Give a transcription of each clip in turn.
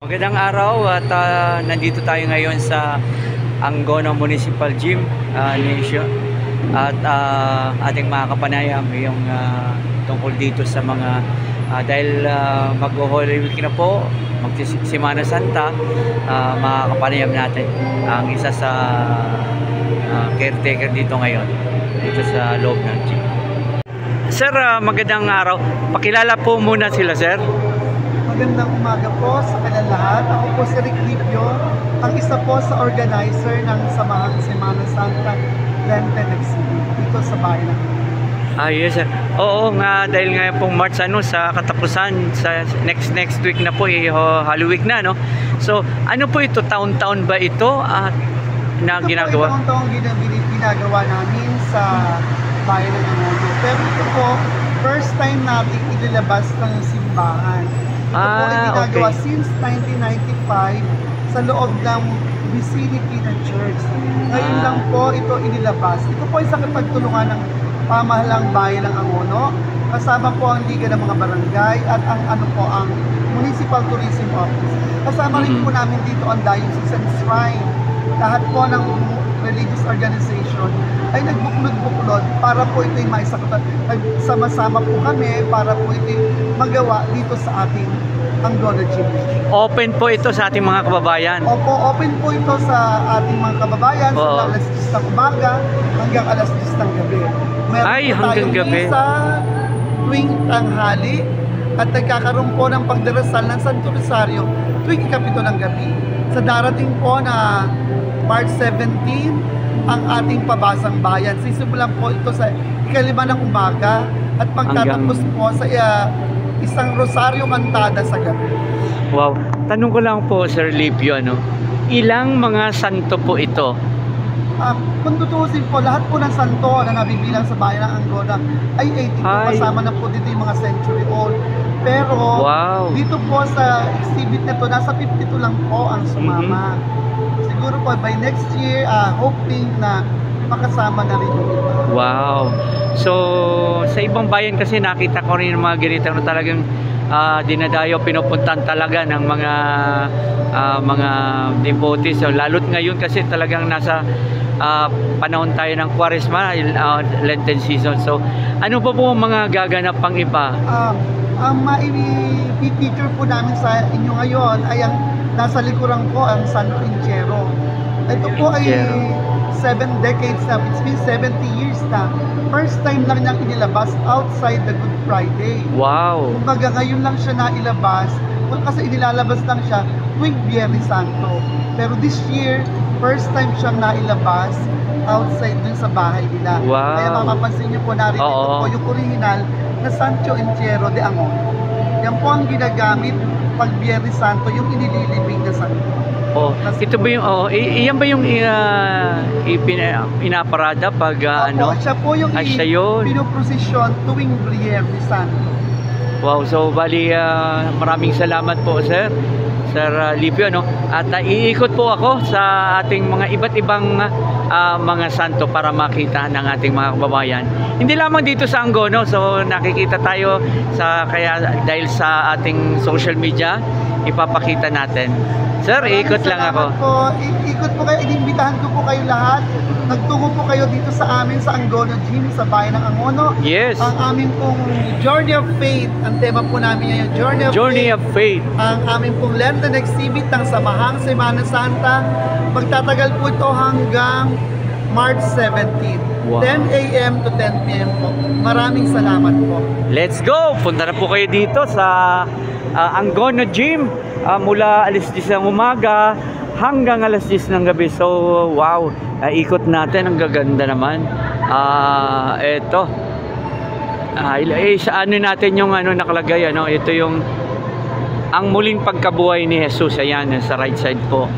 Magandang araw at nandito tayo ngayon sa Angono Municipal Gym Nation at ating mga kapanayam yung tungkol dito sa mga dahil mag-Holy Week na po, mag-Semana Santa, mga kapanayam natin ang isa sa caretaker dito ngayon dito sa loob ng gym. Sir, magandang araw. Pakilala po muna sila, sir. Magandang umaga po sa kanilang lahat. Ako po si Rick Lipio, ang isa po sa organizer ng Samahang Semana Santa Lenten Exhibit dito sa bayan. Yes, sir. Oo nga, dahil ngayon pong March sa katapusan, sa next week na po, Holy Week na, no? So, ano po ito? Taon-taon ba ito na ginagawa? Ito po taon-taon ginagawa namin sa bayan ng Angono. Pero ito po, first time natin ilalabas ng simbahan. Ito po ay ginagawa since 1995 sa loob ng Vicinity ng Church. Ngayon lang po ito inilabas. Ito po ay sa kapagtulungan ng pamahalang bayan ng Angono. Kasama po ang Liga ng mga Barangay at ang Municipal Tourism Office. Kasama rin po namin dito ang Diocesan Shrine. Lahat po ng religious organization ay nagbuklod-buklod para po ito'y maisakot. Nagsama-sama po kami para po ito'y magawa dito sa ating Angono Gym. Open po ito sa ating mga kababayan? Opo, open po ito sa ating mga kababayan sa alas 10 ng umaga hanggang alas 10 ng gabi. Hanggang gabi? Sa tuwing tanghali at nagkakaroon po ng pagdarasal ng Santo Rosario tuwing ikapito ng gabi. Sa darating po na March 17, ang ating pabasang bayan. Sisimulan po ito sa ikalima ng umaga at magtatapos po sa isang rosaryo kantada sa gabi. Wow. Tanong ko lang po, Sir Lipio, ilang mga santo po ito? Kung tutuusin po, lahat po ng santo na nabibilang sa bayan ng Angono ay 80 po. Kasama na po dito yung mga century old. Pero dito po sa exhibit na to, nasa 52 lang po ang sumama. Siguro po by next year, hoping na makasama na rin yung iba. Wow! So, sa ibang bayan kasi nakita ko rin yung mga ganito na talagang dinadayo, pinupuntan talaga ng mga devotees. So, lalo't ngayon kasi talagang nasa panahon tayo ng Quaresma, Lenten season. So, ano pa po mga gaganap pang iba? Ang mai-feature po namin sa inyo ngayon ay ang nasa likuran ko ang Santo Entierro. Ito po ay 7 decades na, which means 70 years na. First time lang niyang inilabas outside the Good Friday. Wow! Kumbaga ngayon lang siya nailabas, kasi inilalabas lang siya tuwing Biyernes Santo. Pero this year, first time siyang nailabas outside dun sa bahay nila. Wow! Kaya mapapansin niyo po narito ito po yung original na Santo Entierro de Angono. Yan po ang ginagamit pag Biyernes Santo, yung inililibing na santo. Ito ba yung iyan ba yung pinaparada pag siya po yung pinoprosesyon tuwing Biyernes Santo. Wow, so bali maraming salamat po, Sir Lipio, at iikot po ako sa ating mga iba't ibang mga santo para makita ng ating mga kababayan. Hindi lamang dito sa Angono, so nakikita tayo dahil sa ating social media, ipapakita natin. Sir, iikot lang ako. Iikot po kayo, inimbitahan ko po kayo lahat. Nagtungo po kayo dito sa amin sa Angono Gym, sa bayan ng Angono. Yes. Ang aming pong Journey of Faith, ang tema po namin ngayon, Journey of Faith. Ang aming pong Lenten Exhibit ng Samahang Semana Santa. Magtatagal po ito hanggang March 17. Wow. 10 a.m. to 10 p.m. po. Maraming salamat po. Let's go! Punta na po kayo dito sa Angono Gym mula alas 10 ng umaga hanggang alas 10 ng gabi. So, wow! Ikot natin. Ang gaganda naman. Eto. Sa ano natin yung nakalagay. Ito yung ang muling pagkabuhay ni Jesus. Ayan, sa right side po.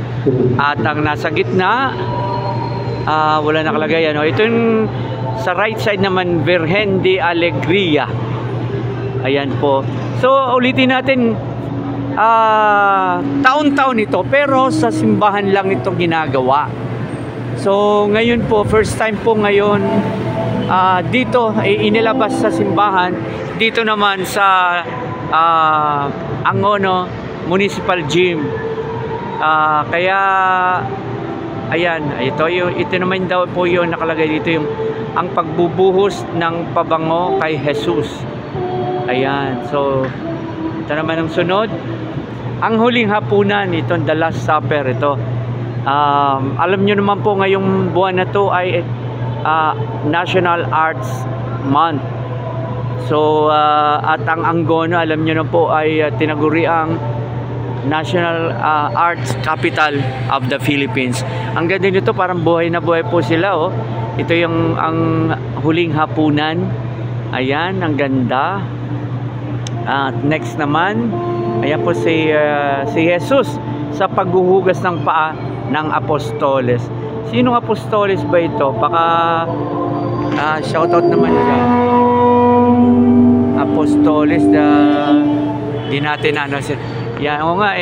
At ang nasa gitna, wala nakalagay. Ito yung sa right side naman, Virgen de Alegria. Ayan po. So, ulitin natin, taon-taon ito, pero sa simbahan lang ito ginagawa. So, ngayon po, first time po ngayon, dito inilabas sa simbahan, dito naman sa Angono municipal gym. Kaya ayan, ito naman daw po yung nakalagay dito, yung ang pagbubuhos ng pabango kay Jesus. Ayan, so ito naman ang sunod, ang huling hapunan, itong The Last Supper. Ito, alam nyo naman po ngayong buwan na to ay National Arts Month. So at ang Angono, alam nyo na po, ay tinaguri ang National Arts Capital of the Philippines. Ang ganda nito, parang buhay na buhay po sila, oh. Ito yung ang huling hapunan. Ayan, ang ganda. At next naman, ayan po si Jesus sa paghuhugas ng paa ng apostoles. Sinong apostoles ba ito? Baka shoutout naman siya. Apostoles, di natin yan, o nga,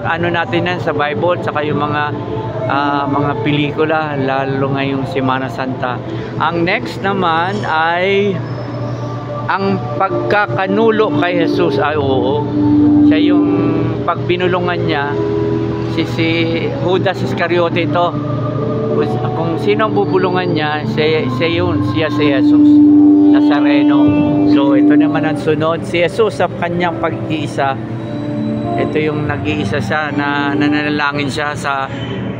ano natin yan sa Bible, saka yung mga pelikula, lalo ngayong Semana Santa. Ang next naman ay ang pagkakanulo kay Jesus. Ay, oo, siya yung pagbinulungan niya, si Judas Iscariote ito. Kung sino ang bubulungan niya, siya si Jesus Nazareno. So ito naman ang sunod, si Jesus sa kanyang pag-iisa. Ito yung nag-iisa siya, na nananalangin siya sa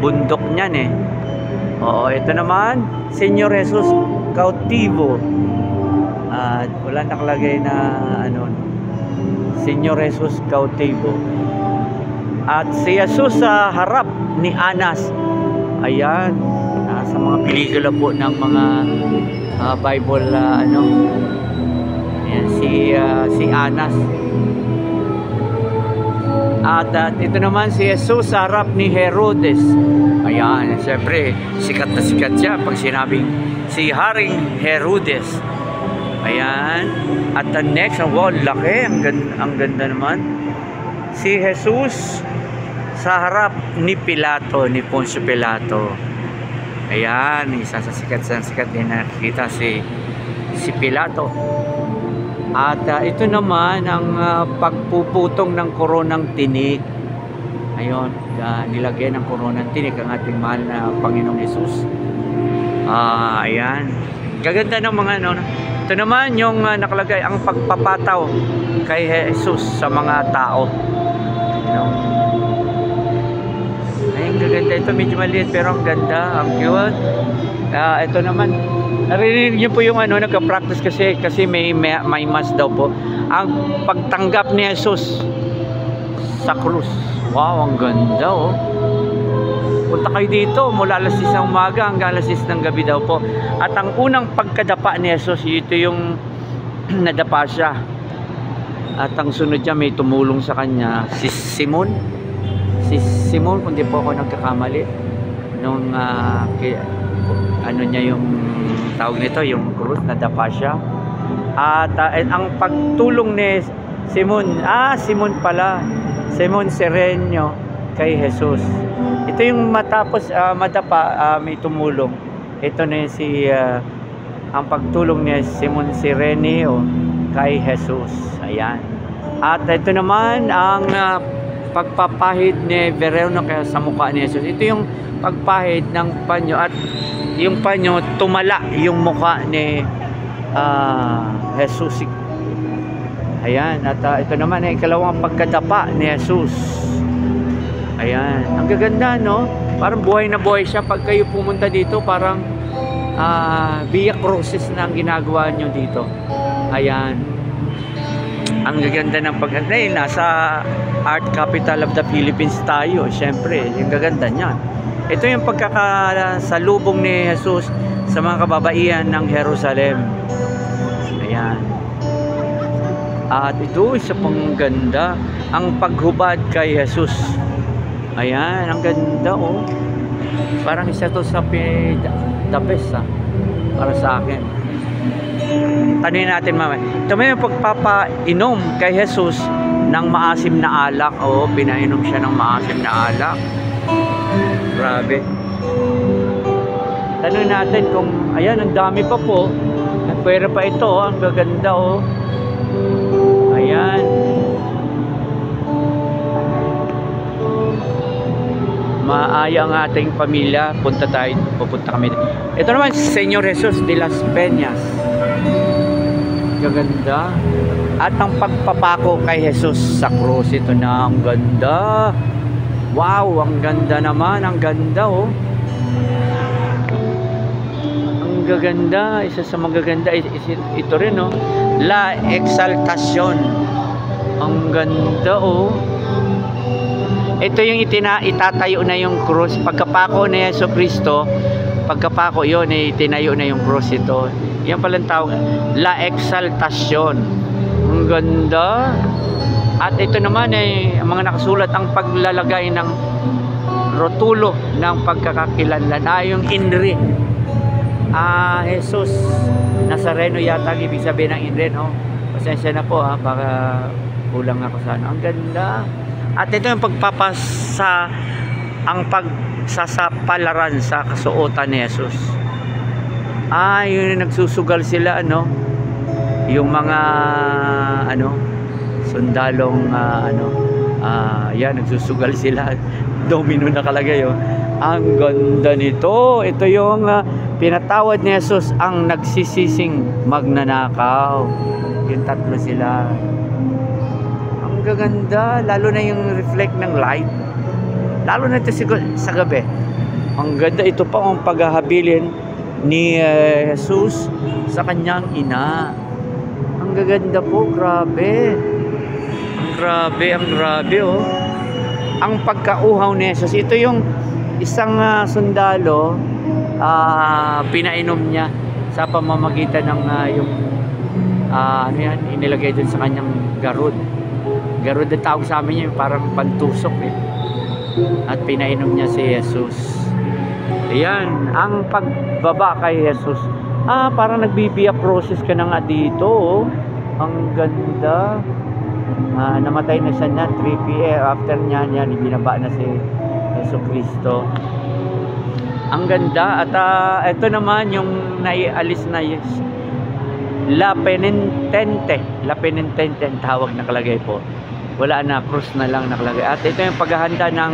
bundok niyan, eh. Oo, ito naman, Señor Jesus Cautivo. Wala nakalagay na ano, Señor Jesus Cautivo. At si Jesus sa harap ni Anas. Ayan, sa mga pelikula po ng mga Bible, ayan, si Anas. At ito naman si Jesus sa harap ni Herodes. Ayan, siyempre sikat na sikat siya pag sinabing si Haring Herodes. Ayan. At the next, wow, laki, ang ganda naman, si Jesus sa harap ni Pilato, ni Poncio Pilato. Ayan, isa sa sikat din na nakikita si Pilato. At ito naman ang pagpuputong ng koronang tinik. Ayun, nilagay ng koronang tinik ang ating mahal na Panginoong Jesus. Ayan, gaganda ng mga ito naman yung nakalagay, ang pagpapataw kay Jesus sa mga tao. Ayun, gaganda ito, medyo maliit pero ang ganda, ang cute. Ito naman, narinig niyo po yung nagka-practice kasi may mass daw po. Ang pagtanggap ni Jesus sa krus. Wow, ang ganda, oh. Punta kayo dito mula alas 6 ng umaga hanggang alas 6 ng gabi daw po. At ang unang pagkadapa ni Jesus, ito yung nadapa siya. At ang sunod niya, may tumulong sa kanya, si Simon, kung di po ako nagkakamali, nung niya yung tawag nito, yung krus, nadapa siya. At ang pagtulong ni Simon Serenio kay Jesus. Ito yung matapos madapa, may tumulong. Ito na ang pagtulong ni Simon Serenio kay Jesus. Ayan. At ito naman ang pagpapahid ni Vereno sa mukha ni Jesus. Ito yung pagpahid ng panyo, at yung panyo tumala yung mukha ni Jesus. Ayan. At ito naman ay ikalawang pagkadapa ni Jesus. Ayan, ang gaganda, no? Parang buhay na buhay siya. Pag kayo pumunta dito, parang Via Crucis na ang ginagawa nyo dito. Ayan, ang gaganda ng pagkanda. Nasa Art Capital of the Philippines tayo. Siyempre, yung gaganda niyan. Ito yung pagkakasalubong ni Jesus sa mga kababaihan ng Jerusalem. Ayan. At ito, isa pang ganda, ang paghubad kay Jesus. Ayan, ang ganda, oh. Parang isa to sa the best, para sa akin. Tanin natin mamaya. Ito may pagpapainom kay Jesus ng maasim na alak. Oh, pinainom siya ng maasim na alak. Grabe. Tanong natin kung, ayan, ang dami pa po. Nagpwera pa ito, oh. Ang gaganda, oh. Ayan. ang ating pamilya, pupunta kami. Ito naman, Señor Jesus de las Peñas. Gaganda. At ang pagpapako kay Jesus sa krus, ito na, ang ganda. Wow, ang ganda naman, ang ganda oh. Ang gaganda, isa sa magaganda, ito rin oh. La Exaltación. Ang ganda oh. Ito yung itatayo na yung krus. Pagkapako ni Yesu Cristo, pagkapako yun, itinayo na yung krus ito. Yan palang tawag, La Exaltación. Ang ganda. At ito naman ang mga nakasulat, ang paglalagay ng rotulo ng pagkakakilanlan. Yung INRI. Jesus Nazareno yata ibig sabihin ng INRI, no? Pasensya na po baka kulang ako sa ano. Ang ganda. At ito yung pagpapasa, ang pagsasapalaran sa kasuotan ni Jesus. Yun yung nagsusugal sila, ano? Yung mga, sundalong, yan, nagsusugal sila. Domino nakalagay, oh. Ang ganda nito. Ito yung pinatawad ni Jesus ang nagsisising magnanakaw. Yung tatlo sila. Gaganda, lalo na yung reflect ng light, lalo na ito sa gabi. Ang ganda. Ito pa ang paghahabilin ni Jesus sa kanyang ina. Ang gaganda po, grabe. Ang grabe oh. Ang pagkauhaw ni Jesus, ito yung isang sundalo, pinainom niya sa pamamagitan ng inilagay dun sa kanyang garod. Garod na tawag sa amin yun, parang pantusok at pinainom niya si Jesus. Ayan, ang pagbaba kay Jesus. Parang nagbibiyak process ka na nga dito, oh. Ang ganda. Namatay na siya na 3 p.m. After niya binaba na si Jesus Cristo. Ang ganda. At ito naman yung naialis na La Penitente. La Penitente ang tawag nakalagay po. Wala na, cross na lang nakalagay. At ito yung paghahanda ng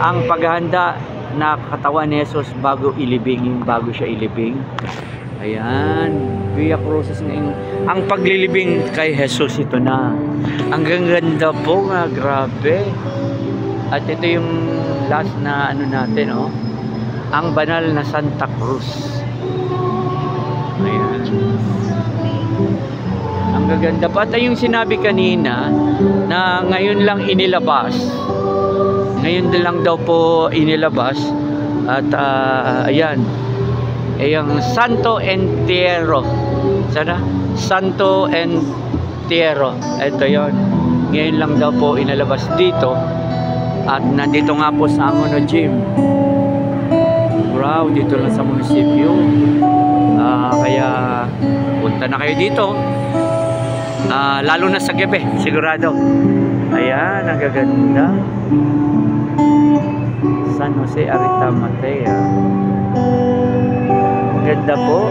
ang paghahanda na katawan ni Jesus bago siya ilibing. Ayan, via crosses ngayon. Ang paglilibing kay Jesus, ito na. Ang ganda po nga, grabe. At ito yung last na natin, oh. Ang banal na Santa Cruz. Ayan. Ang gaganda pa. At yung sinabi kanina na ngayon lang inilabas. Ngayon lang daw po inilabas. At ayan. Yung Santo Entierro. Sana? Santo Entierro. Ito yon. Ngayon lang daw po inilabas dito. At nandito nga po sa Angono Gym. Wow, dito lang sa munisipyo. Kaya punta na kayo dito. Lalo na sa gabi, sigurado. Ayan, ang gaganda. San Jose Arita Matea. Ganda po.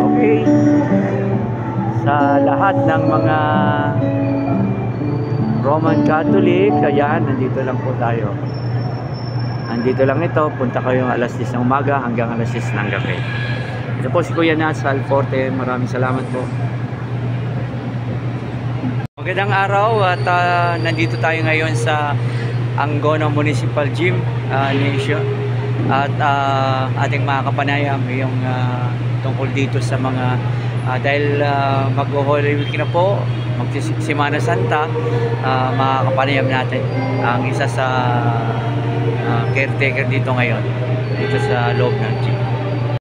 Okay. Sa lahat ng mga Roman Catholic, ayan, nandito lang po tayo. Nandito lang ito. Punta kayo alas 10 ng umaga hanggang alas 10 ng gabi. Ito po si Kuya Nats Alforte. Maraming salamat po. Magandang araw at nandito tayo ngayon sa Angono Municipal Gym Nation. At ating mga kapanayam yung tungkol dito sa mga dahil mag-Holy Week na po, mag-Semana Santa, mga kapanayam natin ang isa sa caretaker dito ngayon dito sa loob ng gym.